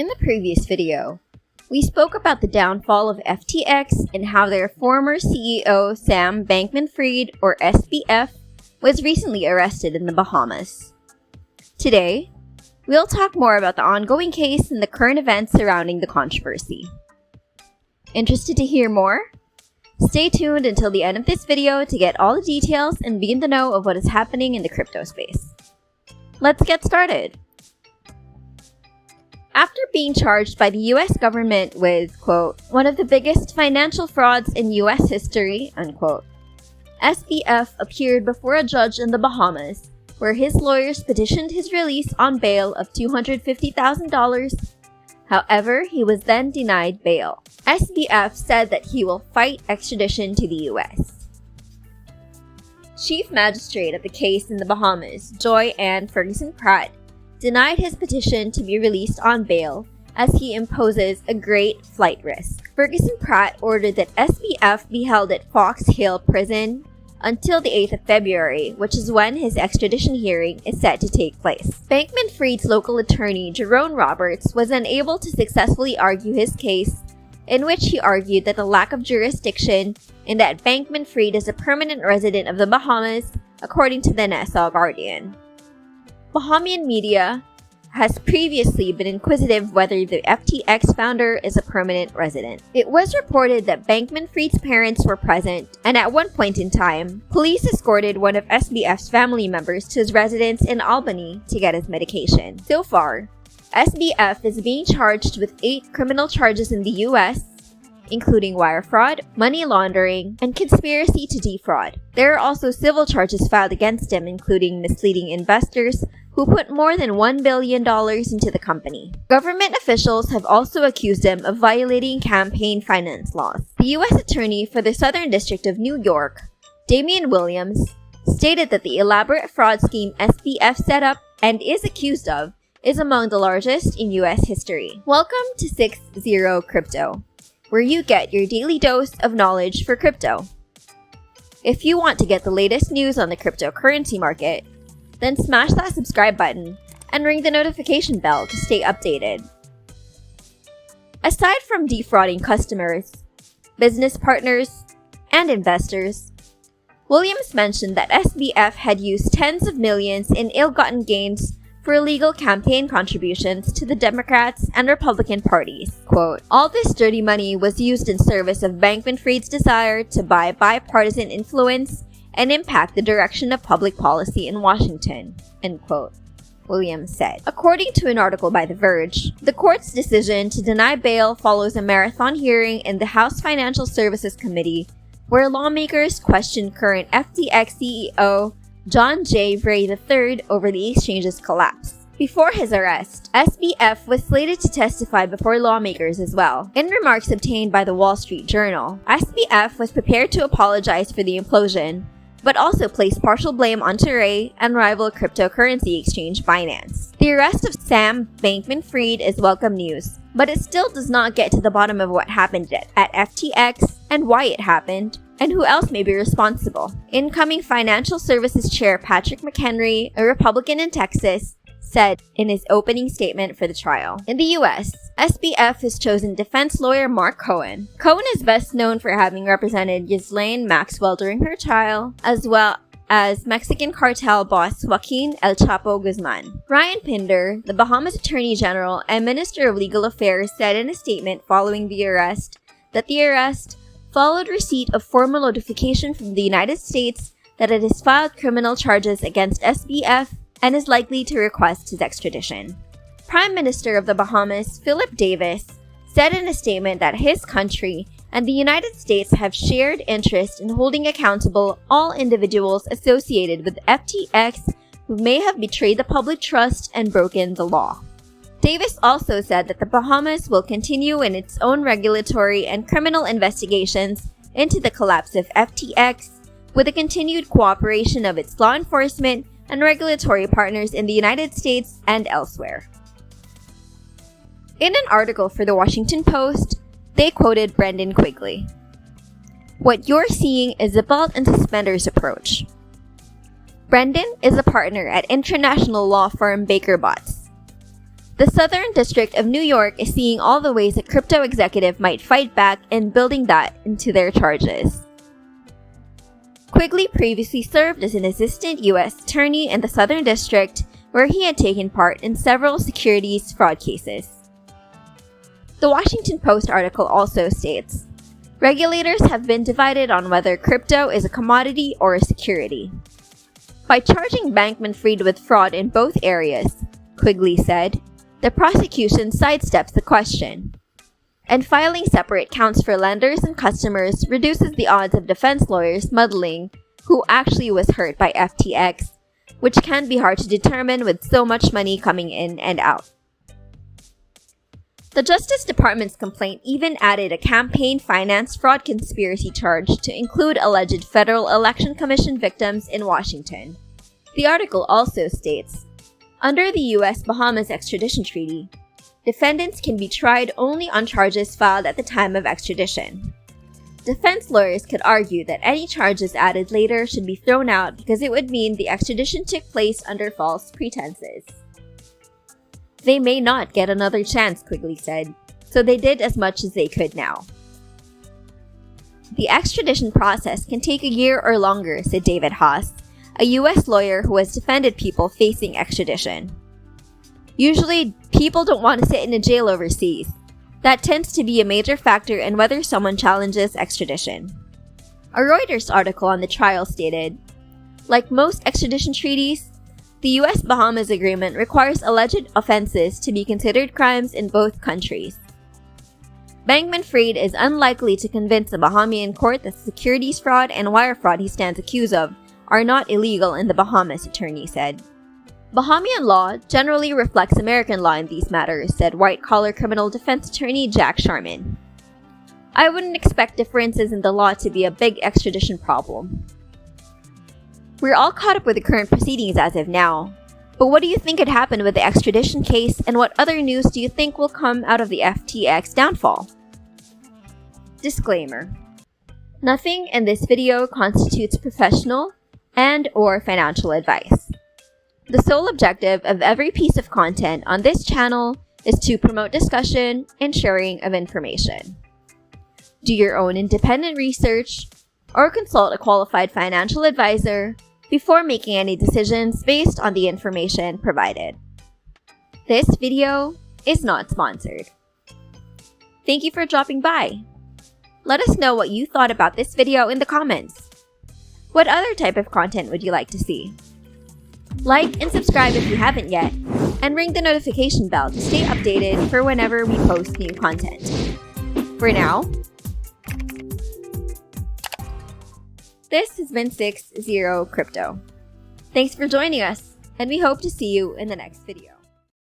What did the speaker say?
In the previous video, we spoke about the downfall of FTX and how their former CEO Sam Bankman-Fried, or SBF, was recently arrested in the Bahamas. Today, we'll talk more about the ongoing case and the current events surrounding the controversy. Interested to hear more? Stay tuned until the end of this video to get all the details and be in the know of what is happening in the crypto space. Let's get started! After being charged by the US government with, quote, one of the biggest financial frauds in US history, unquote, SBF appeared before a judge in the Bahamas, where his lawyers petitioned his release on bail of $250,000. However, he was then denied bail. SBF said that he will fight extradition to the US. Chief Magistrate of the case in the Bahamas, JoyAnn Ferguson-Pratt, denied his petition to be released on bail as he imposes a great flight risk. Ferguson-Pratt ordered that SBF be held at Fox Hill Prison until the 8th of February, which is when his extradition hearing is set to take place. Bankman-Fried's local attorney, Jerome Roberts, was unable to successfully argue his case, in which he argued that the lack of jurisdiction and that Bankman-Fried is a permanent resident of the Bahamas, according to the Nassau Guardian. Bahamian media has previously been inquisitive whether the FTX founder is a permanent resident. It was reported that Bankman-Fried's parents were present, and at one point in time, police escorted one of SBF's family members to his residence in Albany to get his medication. So far, SBF is being charged with 8 criminal charges in the US, including wire fraud, money laundering, and conspiracy to defraud. There are also civil charges filed against him, including misleading investors who put more than $1 billion into the company. Government officials have also accused him of violating campaign finance laws. The U.S. Attorney for the Southern District of New York, Damian Williams, stated that the elaborate fraud scheme SBF set up and is accused of is among the largest in U.S. history. Welcome to 6ZeroCrypto, where you get your daily dose of knowledge for crypto. If you want to get the latest news on the cryptocurrency market, then smash that subscribe button and ring the notification bell to stay updated. Aside from defrauding customers, business partners, and investors, Williams mentioned that SBF had used tens of millions in ill-gotten gains for illegal campaign contributions to the Democrats and Republican parties. Quote, all this dirty money was used in service of Bankman-Fried's desire to buy bipartisan influence and impact the direction of public policy in Washington, end quote, Williams said. According to an article by The Verge, the court's decision to deny bail follows a marathon hearing in the House Financial Services Committee, where lawmakers questioned current FTX CEO John J. Ray III over the exchange's collapse. Before his arrest, SBF was slated to testify before lawmakers as well. In remarks obtained by the Wall Street Journal, SBF was prepared to apologize for the implosion, but also placed partial blame onto Ray and rival cryptocurrency exchange Binance. The arrest of Sam Bankman-Fried is welcome news, but it still does not get to the bottom of what happened at FTX and why it happened, and who else may be responsible. Incoming Financial Services Chair Patrick McHenry, a Republican in Texas, said in his opening statement for the trial. In the US, SBF has chosen defense lawyer Mark Cohen. Cohen is best known for having represented Ghislaine Maxwell during her trial, as well as Mexican cartel boss Joaquin El Chapo Guzman. Ryan Pinder, the Bahamas Attorney General and Minister of Legal Affairs, said in a statement following the arrest that the arrest followed receipt of formal notification from the United States that it has filed criminal charges against SBF and is likely to request his extradition. Prime Minister of the Bahamas, Philip Davis, said in a statement that his country and the United States have shared interest in holding accountable all individuals associated with FTX who may have betrayed the public trust and broken the law. Davis also said that the Bahamas will continue in its own regulatory and criminal investigations into the collapse of FTX with the continued cooperation of its law enforcement and regulatory partners in the United States and elsewhere. In an article for the Washington Post, they quoted Brendan Quigley. What you're seeing is a belt and suspenders approach. Brendan is a partner at international law firm Baker Botts. The Southern District of New York is seeing all the ways a crypto executive might fight back and building that into their charges. Quigley previously served as an assistant U.S. attorney in the Southern District, where he had taken part in several securities fraud cases. The Washington Post article also states, regulators have been divided on whether crypto is a commodity or a security. By charging Bankman-Fried with fraud in both areas, Quigley said, the prosecution sidesteps the question, and filing separate counts for lenders and customers reduces the odds of defense lawyers muddling who actually was hurt by FTX, which can be hard to determine with so much money coming in and out. The Justice Department's complaint even added a campaign finance fraud conspiracy charge to include alleged Federal Election Commission victims in Washington. The article also states, under the U.S. Bahamas extradition treaty, defendants can be tried only on charges filed at the time of extradition. Defense lawyers could argue that any charges added later should be thrown out because it would mean the extradition took place under false pretenses. They may not get another chance, Quigley said, so they did as much as they could now. The extradition process can take a year or longer, said David Haas, a U.S. lawyer who has defended people facing extradition. Usually, people don't want to sit in a jail overseas. That tends to be a major factor in whether someone challenges extradition. A Reuters article on the trial stated, like most extradition treaties, the U.S. Bahamas Agreement requires alleged offenses to be considered crimes in both countries. Bankman-Fried is unlikely to convince a Bahamian court that securities fraud and wire fraud he stands accused of are not illegal in the Bahamas, attorney said. Bahamian law generally reflects American law in these matters, said white-collar criminal defense attorney Jack Sharman. I wouldn't expect differences in the law to be a big extradition problem. We're all caught up with the current proceedings as of now, but what do you think could happen with the extradition case, and what other news do you think will come out of the FTX downfall? Disclaimer. Nothing in this video constitutes professional and/or financial advice. The sole objective of every piece of content on this channel is to promote discussion and sharing of information. Do your own independent research or consult a qualified financial advisor before making any decisions based on the information provided. This video is not sponsored. Thank you for dropping by. Let us know what you thought about this video in the comments. What other type of content would you like to see? Like and subscribe if you haven't yet, and ring the notification bell to stay updated for whenever we post new content. For now, this has been 6ZeroCrypto. Thanks for joining us, and we hope to see you in the next video.